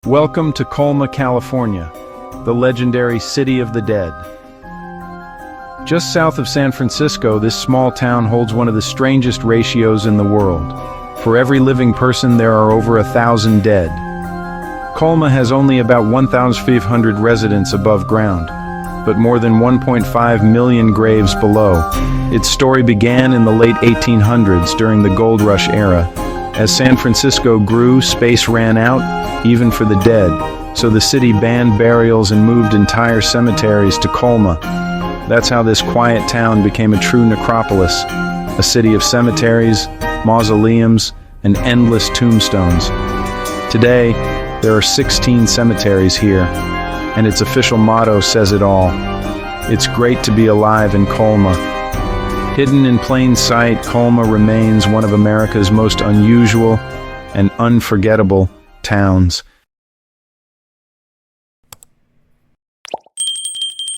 Welcome to Colma, California, the legendary City of the Dead. Just south of San Francisco, this small town holds one of the strangest ratios in the world. For every living person, there are over 1,000 dead. Colma has only about 1,500 residents above ground, but more than 1.5 million graves below. Its story began in the late 1800s during the Gold Rush era. As San Francisco grew, space ran out, even for the dead, so the city banned burials and moved entire cemeteries to Colma. That's how this quiet town became a true necropolis, a city of cemeteries, mausoleums, and endless tombstones. Today, there are 16 cemeteries here, and its official motto says it all. It's great to be alive in Colma. Hidden in plain sight, Colma remains one of America's most unusual and unforgettable towns.